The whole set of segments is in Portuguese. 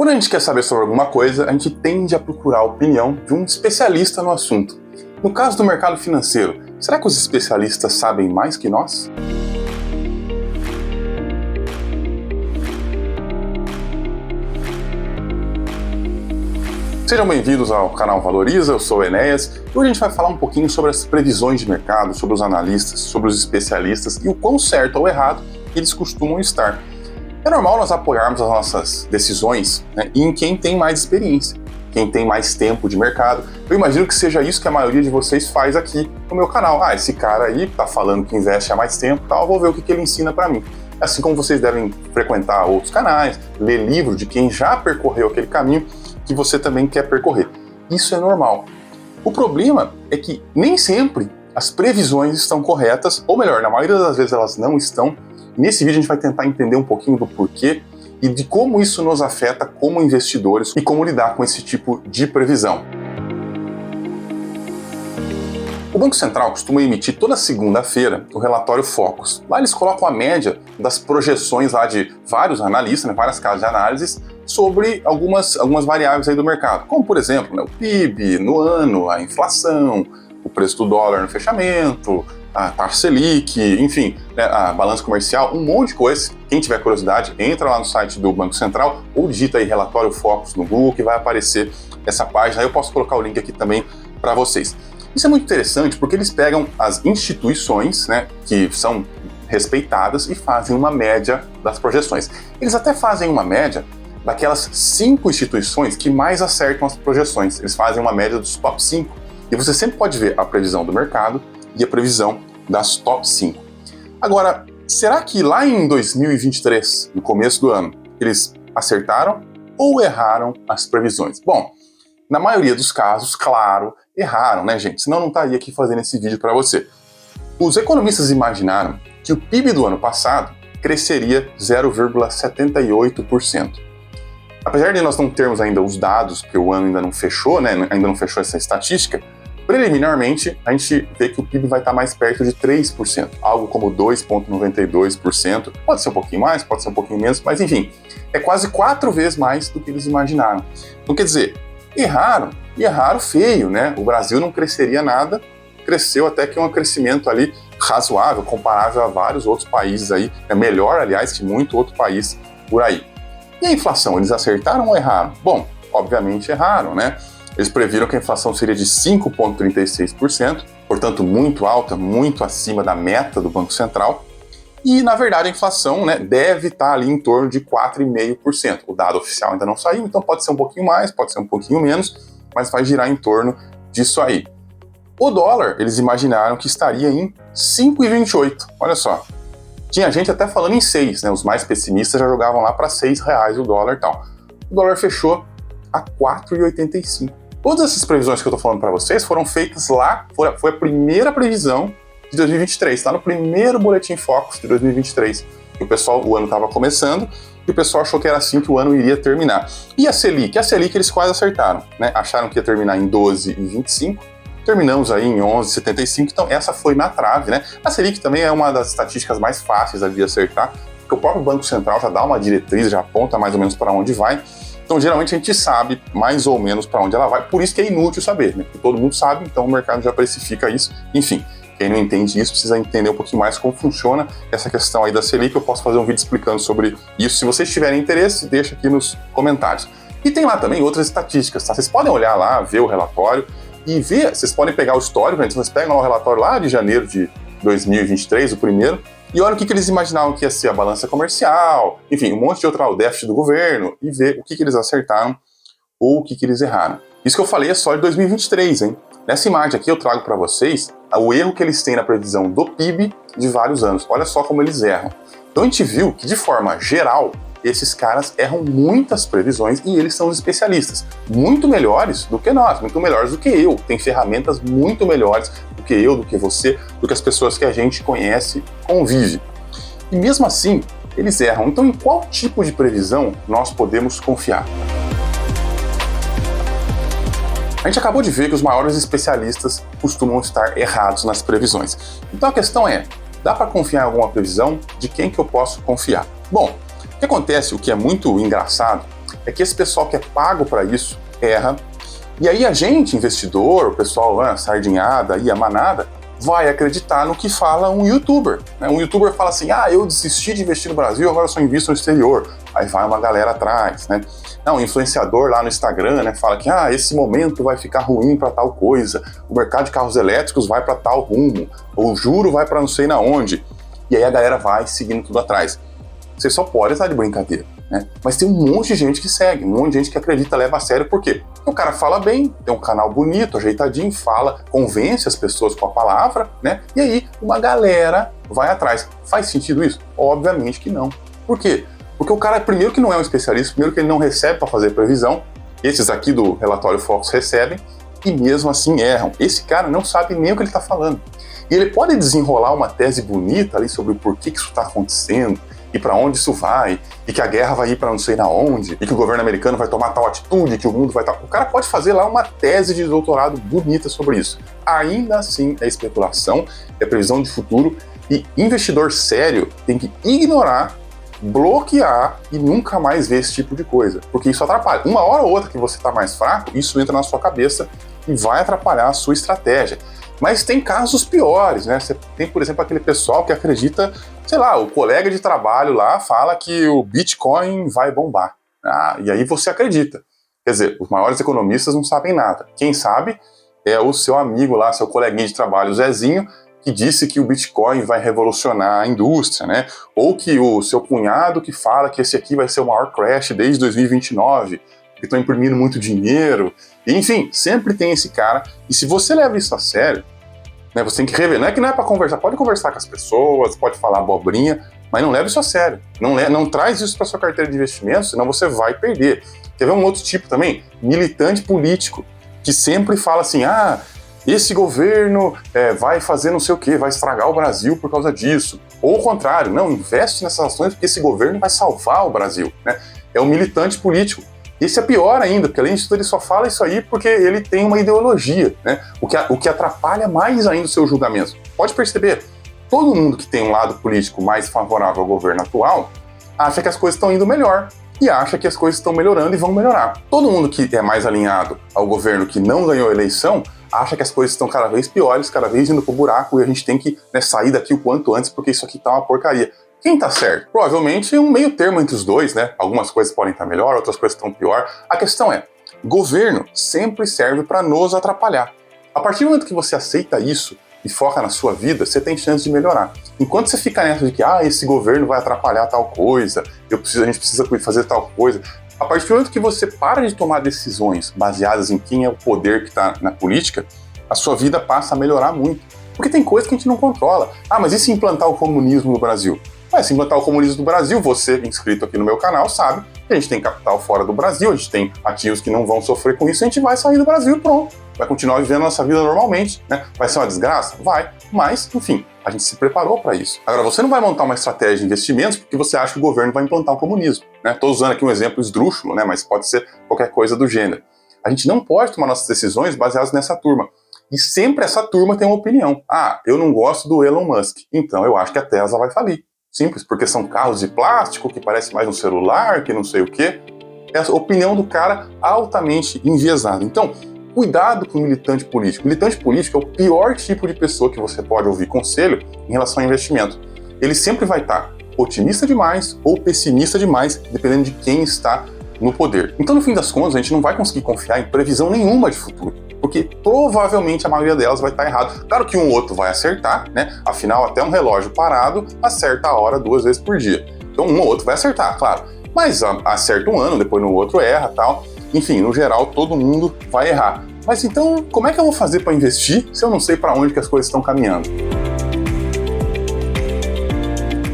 Quando a gente quer saber sobre alguma coisa, a gente tende a procurar a opinião de um especialista no assunto. No caso do mercado financeiro, será que os especialistas sabem mais que nós? Sejam bem-vindos ao canal Valoriza, eu sou o Enéas e hoje a gente vai falar um pouquinho sobre as previsões de mercado, sobre os analistas, sobre os especialistas e o quão certo ou errado eles costumam estar. É normal nós apoiarmos as nossas decisões, em quem tem mais experiência, quem tem mais tempo de mercado. Eu imagino que seja isso que a maioria de vocês faz aqui no meu canal. Esse cara aí tá falando que investe há mais tempo, eu vou ver o que ele ensina para mim. Assim como vocês devem frequentar outros canais, ler livro de quem já percorreu aquele caminho que você também quer percorrer. Isso é normal. O problema é que nem sempre as previsões estão corretas, ou melhor, na maioria das vezes elas não estão. Nesse vídeo a gente vai tentar entender um pouquinho do porquê e de como isso nos afeta como investidores e como lidar com esse tipo de previsão. O Banco Central costuma emitir toda segunda-feira o relatório Focus. Lá eles colocam a média das projeções lá de vários analistas, várias casas de análise, sobre algumas variáveis aí do mercado, como por exemplo, o PIB no ano, a inflação, o preço do dólar no fechamento, a taxa Selic, enfim, a balança comercial, um monte de coisa. Quem tiver curiosidade, entra lá no site do Banco Central ou digita aí relatório Focus no Google que vai aparecer essa página. Aí eu posso colocar o link aqui também para vocês. Isso é muito interessante porque eles pegam as instituições, que são respeitadas e fazem uma média das projeções. Eles até fazem uma média daquelas 5 instituições que mais acertam as projeções. Eles fazem uma média dos top 5 e você sempre pode ver a previsão do mercado e a previsão das top 5. Agora, será que lá em 2023, no começo do ano, eles acertaram ou erraram as previsões? Bom, na maioria dos casos, claro, erraram, gente? Senão não estaria aqui fazendo esse vídeo para você. Os economistas imaginaram que o PIB do ano passado cresceria 0,78%. Apesar de nós não termos ainda os dados, porque o ano ainda não fechou, ainda não fechou essa estatística, preliminarmente a gente vê que o PIB vai estar mais perto de 3%, algo como 2,92%. Pode ser um pouquinho mais, pode ser um pouquinho menos, mas enfim, é quase 4 vezes mais do que eles imaginaram. Então quer dizer, erraram, e erraram feio, O Brasil não cresceria nada, cresceu até que um crescimento ali razoável, comparável a vários outros países aí, melhor, aliás, que muito outro país por aí. E a inflação, eles acertaram ou erraram? Bom, obviamente erraram, Eles previram que a inflação seria de 5,36%, portanto muito alta, muito acima da meta do Banco Central. E, na verdade, a inflação deve estar ali em torno de 4,5%. O dado oficial ainda não saiu, então pode ser um pouquinho mais, pode ser um pouquinho menos, mas vai girar em torno disso aí. O dólar, eles imaginaram que estaria em 5,28. Olha só. Tinha gente até falando em 6, Os mais pessimistas já jogavam lá para R$6 o dólar e tal. O dólar fechou a 4,85. Todas essas previsões que eu estou falando para vocês foram feitas lá, foi a primeira previsão de 2023, está no primeiro boletim Focus de 2023. E o ano estava começando e o pessoal achou que era assim que o ano iria terminar. E a Selic? A Selic eles quase acertaram, Acharam que ia terminar em 12,25, terminamos aí em 11,75, então essa foi na trave, A Selic também é uma das estatísticas mais fáceis de acertar, porque o próprio Banco Central já dá uma diretriz, já aponta mais ou menos para onde vai. Então, geralmente, a gente sabe mais ou menos para onde ela vai, por isso que é inútil saber, Porque todo mundo sabe, então o mercado já precifica isso. Enfim, quem não entende isso precisa entender um pouquinho mais como funciona essa questão aí da Selic. Eu posso fazer um vídeo explicando sobre isso. Se vocês tiverem interesse, deixa aqui nos comentários. E tem lá também outras estatísticas, Vocês podem olhar lá, ver o relatório e ver, vocês podem pegar o histórico, Vocês pegam lá o relatório lá de janeiro de 2023, o primeiro, e olha o que eles imaginavam que ia ser a balança comercial, enfim, um monte de outro lá, o déficit do governo, e ver o que eles acertaram ou o que eles erraram. Isso que eu falei é só de 2023, Nessa imagem aqui eu trago para vocês o erro que eles têm na previsão do PIB de vários anos. Olha só como eles erram. Então a gente viu que, de forma geral, esses caras erram muitas previsões e eles são os especialistas, muito melhores do que nós, muito melhores do que eu. Tem ferramentas muito melhores do que eu, do que você, do que as pessoas que a gente conhece, convive. E mesmo assim, eles erram. Então, em qual tipo de previsão nós podemos confiar? A gente acabou de ver que os maiores especialistas costumam estar errados nas previsões. Então a questão é, dá para confiar em alguma previsão? De quem que eu posso confiar? Bom, o que acontece, o que é muito engraçado, é que esse pessoal que é pago para isso erra. E aí a gente, investidor, o pessoal, a sardinhada, a manada, vai acreditar no que fala um youtuber. Né? Um youtuber fala assim, eu desisti de investir no Brasil, agora só invisto no exterior. Aí vai uma galera atrás, né? Não, um influenciador lá no Instagram, né, fala que esse momento vai ficar ruim para tal coisa, o mercado de carros elétricos vai para tal rumo, o juro vai para não sei na onde. E aí a galera vai seguindo tudo atrás. Você só pode estar de brincadeira, né? Mas tem um monte de gente que segue, um monte de gente que acredita, leva a sério. Por quê? Porque o cara fala bem, tem um canal bonito, ajeitadinho, fala, convence as pessoas com a palavra, né? E aí uma galera vai atrás. Faz sentido isso? Obviamente que não. Por quê? Porque o cara, primeiro, que não é um especialista, primeiro que ele não recebe para fazer previsão, esses aqui do relatório Focus recebem, e mesmo assim erram. Esse cara não sabe nem o que ele está falando. E ele pode desenrolar uma tese bonita ali sobre o porquê que isso está acontecendo, e para onde isso vai, e que a guerra vai ir para não sei na onde, e que o governo americano vai tomar tal atitude, que o mundo vai tal... O cara pode fazer lá uma tese de doutorado bonita sobre isso. Ainda assim, é especulação, é previsão de futuro, e investidor sério tem que ignorar, bloquear e nunca mais ver esse tipo de coisa, porque isso atrapalha. Uma hora ou outra que você está mais fraco, isso entra na sua cabeça e vai atrapalhar a sua estratégia. Mas tem casos piores, né? Você tem, por exemplo, aquele pessoal que acredita, sei lá, o colega de trabalho lá fala que o Bitcoin vai bombar. E aí você acredita. Quer dizer, os maiores economistas não sabem nada. Quem sabe é o seu amigo lá, seu coleguinha de trabalho, o Zezinho, que disse que o Bitcoin vai revolucionar a indústria, né? Ou que o seu cunhado que fala que esse aqui vai ser o maior crash desde 2029, que estão imprimindo muito dinheiro. Enfim, sempre tem esse cara. E se você leva isso a sério, né, você tem que rever. Não é que não é para conversar. Pode conversar com as pessoas, pode falar abobrinha, mas não leve isso a sério. Não traz isso para sua carteira de investimentos, senão você vai perder. Quer ver um outro tipo também? Militante político, que sempre fala assim, esse governo vai fazer não sei o quê, vai estragar o Brasil por causa disso. Ou o contrário, não, investe nessas ações porque esse governo vai salvar o Brasil. Né? É um militante político. Esse é pior ainda, porque além disso ele só fala isso aí porque ele tem uma ideologia, né? O que atrapalha mais ainda o seu julgamento. Pode perceber, todo mundo que tem um lado político mais favorável ao governo atual acha que as coisas estão indo melhor e acha que as coisas estão melhorando e vão melhorar. Todo mundo que é mais alinhado ao governo que não ganhou a eleição acha que as coisas estão cada vez piores, cada vez indo pro buraco e a gente tem que sair daqui o quanto antes porque isso aqui tá uma porcaria. Quem tá certo? Provavelmente um meio termo entre os dois, né? Algumas coisas podem estar melhor, outras coisas estão pior. A questão é, governo sempre serve para nos atrapalhar. A partir do momento que você aceita isso e foca na sua vida, você tem chance de melhorar. Enquanto você fica nessa de que, esse governo vai atrapalhar tal coisa, a gente precisa fazer tal coisa, a partir do momento que você para de tomar decisões baseadas em quem é o poder que está na política, a sua vida passa a melhorar muito. Porque tem coisa que a gente não controla. Mas e se implantar o comunismo no Brasil? Se implantar o comunismo no Brasil, você, inscrito aqui no meu canal, sabe que a gente tem capital fora do Brasil, a gente tem ativos que não vão sofrer com isso, a gente vai sair do Brasil e pronto. Vai continuar vivendo a nossa vida normalmente, né? Vai ser uma desgraça? Vai. Mas, enfim, a gente se preparou para isso. Agora, você não vai montar uma estratégia de investimentos porque você acha que o governo vai implantar o comunismo, né? Estou usando aqui um exemplo esdrúxulo, né? Mas pode ser qualquer coisa do gênero. A gente não pode tomar nossas decisões baseadas nessa turma. E sempre essa turma tem uma opinião. Eu não gosto do Elon Musk, então eu acho que a Tesla vai falir. Simples, porque são carros de plástico que parece mais um celular, que não sei o quê. É a opinião do cara altamente enviesada. Então, cuidado com o militante político. O militante político é o pior tipo de pessoa que você pode ouvir conselho em relação a investimento. Ele sempre vai estar otimista demais ou pessimista demais, dependendo de quem está no poder. Então, no fim das contas, a gente não vai conseguir confiar em previsão nenhuma de futuro, porque provavelmente a maioria delas vai estar errado. Claro que um ou outro vai acertar, né? Afinal, até um relógio parado acerta a hora 2 vezes por dia. Então, um ou outro vai acertar, claro. Mas acerta um ano, depois no outro erra, tal. Enfim, no geral, todo mundo vai errar. Mas então, como é que eu vou fazer para investir se eu não sei para onde que as coisas estão caminhando?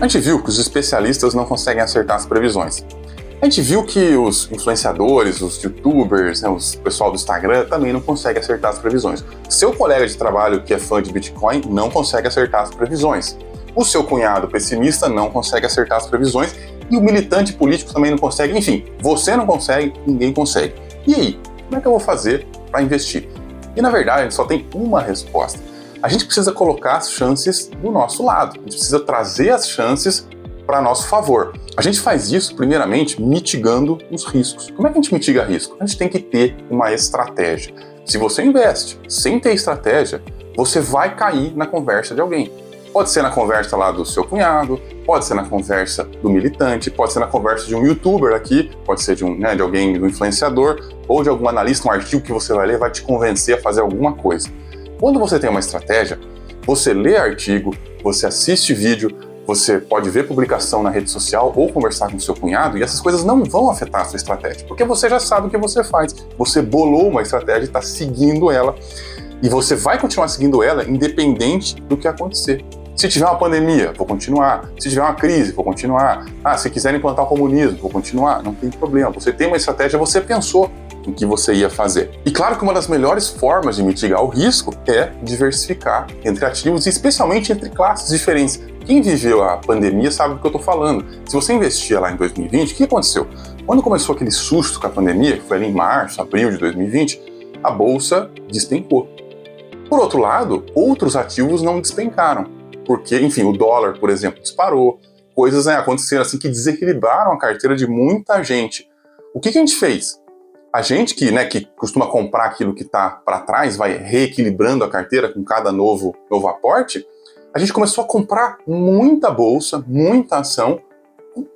A gente viu que os especialistas não conseguem acertar as previsões. A gente viu que os influenciadores, os youtubers, o pessoal do Instagram também não conseguem acertar as previsões. Seu colega de trabalho que é fã de Bitcoin não consegue acertar as previsões. O seu cunhado pessimista não consegue acertar as previsões e o militante político também não consegue. Enfim, você não consegue, ninguém consegue. E aí, como é que eu vou fazer para investir? E na verdade, a gente só tem uma resposta. A gente precisa colocar as chances do nosso lado. A gente precisa trazer as chances para nosso favor. A gente faz isso, primeiramente, mitigando os riscos. Como é que a gente mitiga risco? A gente tem que ter uma estratégia. Se você investe sem ter estratégia, você vai cair na conversa de alguém. Pode ser na conversa lá do seu cunhado, pode ser na conversa do militante, pode ser na conversa de um youtuber aqui, pode ser de alguém, do influenciador, ou de algum analista, um artigo que você vai ler vai te convencer a fazer alguma coisa. Quando você tem uma estratégia, você lê artigo, você assiste vídeo, você pode ver publicação na rede social ou conversar com seu cunhado, e essas coisas não vão afetar a sua estratégia, porque você já sabe o que você faz. Você bolou uma estratégia e está seguindo ela, e você vai continuar seguindo ela independente do que acontecer. Se tiver uma pandemia, vou continuar. Se tiver uma crise, vou continuar. Se quiser implantar o comunismo, vou continuar. Não tem problema. Você tem uma estratégia, você pensou em que você ia fazer. E claro que uma das melhores formas de mitigar o risco é diversificar entre ativos e especialmente entre classes diferentes. Quem viveu a pandemia sabe do que eu estou falando. Se você investia lá em 2020, o que aconteceu? Quando começou aquele susto com a pandemia, que foi ali em março, abril de 2020, a bolsa despencou. Por outro lado, outros ativos não despencaram. Porque, enfim, o dólar, por exemplo, disparou. Coisas aconteceram assim que desequilibraram a carteira de muita gente. O que a gente fez? A gente que costuma comprar aquilo que está para trás, vai reequilibrando a carteira com cada novo aporte, a gente começou a comprar muita bolsa, muita ação,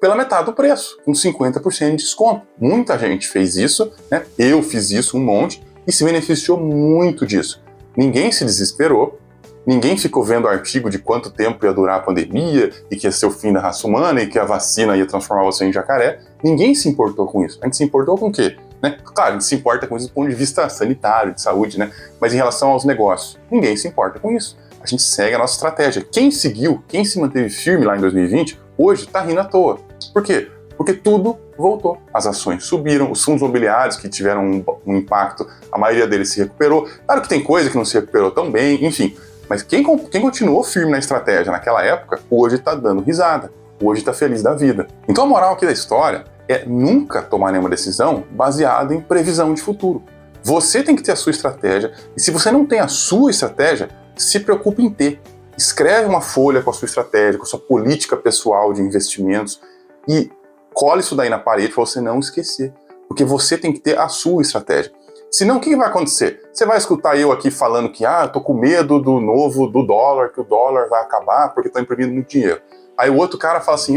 pela metade do preço, com 50% de desconto. Muita gente fez isso, né? Eu fiz isso um monte e se beneficiou muito disso. Ninguém se desesperou, ninguém ficou vendo artigo de quanto tempo ia durar a pandemia e que ia ser o fim da raça humana e que a vacina ia transformar você em jacaré. Ninguém se importou com isso. A gente se importou com o quê? Claro, a gente se importa com isso do ponto de vista sanitário, de saúde, mas em relação aos negócios, ninguém se importa com isso. A gente segue a nossa estratégia. Quem seguiu, quem se manteve firme lá em 2020, hoje está rindo à toa. Por quê? Porque tudo voltou. As ações subiram, os fundos imobiliários que tiveram um impacto, a maioria deles se recuperou. Claro que tem coisa que não se recuperou tão bem, enfim. Mas quem continuou firme na estratégia naquela época, hoje está dando risada. Hoje está feliz da vida. Então a moral aqui da história é nunca tomar nenhuma decisão baseada em previsão de futuro. Você tem que ter a sua estratégia, e se você não tem a sua estratégia, se preocupe em ter. Escreve uma folha com a sua estratégia, com a sua política pessoal de investimentos e cole isso daí na parede para você não esquecer. Porque você tem que ter a sua estratégia. Senão, o que vai acontecer? Você vai escutar eu aqui falando que eu tô com medo do dólar, que o dólar vai acabar porque tá imprimindo muito dinheiro. Aí o outro cara fala assim,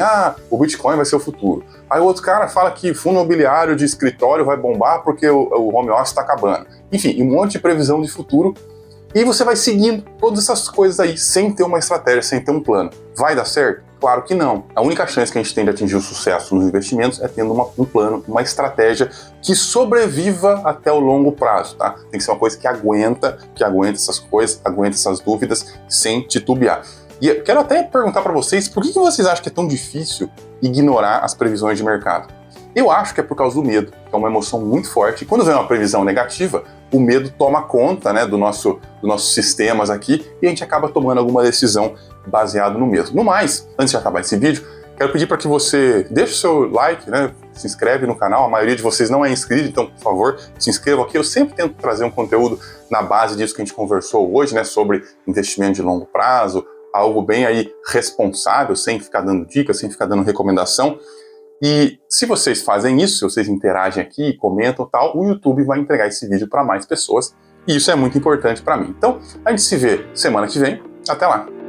o Bitcoin vai ser o futuro. Aí o outro cara fala que fundo imobiliário de escritório vai bombar porque o home office está acabando. Enfim, um monte de previsão de futuro. E você vai seguindo todas essas coisas aí, sem ter uma estratégia, sem ter um plano. Vai dar certo? Claro que não. A única chance que a gente tem de atingir o sucesso nos investimentos é tendo um plano, uma estratégia que sobreviva até o longo prazo, tá? Tem que ser uma coisa que aguenta essas coisas, aguenta essas dúvidas sem titubear. E eu quero até perguntar para vocês, por que vocês acham que é tão difícil ignorar as previsões de mercado? Eu acho que é por causa do medo, que é uma emoção muito forte. E quando vem uma previsão negativa, o medo toma conta, dos nossos sistemas aqui e a gente acaba tomando alguma decisão baseada no medo. No mais, antes de acabar esse vídeo, quero pedir para que você deixe o seu like, se inscreve no canal. A maioria de vocês não é inscrito, então, por favor, se inscreva aqui. Eu sempre tento trazer um conteúdo na base disso que a gente conversou hoje, sobre investimento de longo prazo, algo bem aí responsável, sem ficar dando dicas, sem ficar dando recomendação. E se vocês fazem isso, se vocês interagem aqui, comentam e tal, o YouTube vai entregar esse vídeo para mais pessoas. E isso é muito importante para mim. Então, a gente se vê semana que vem. Até lá!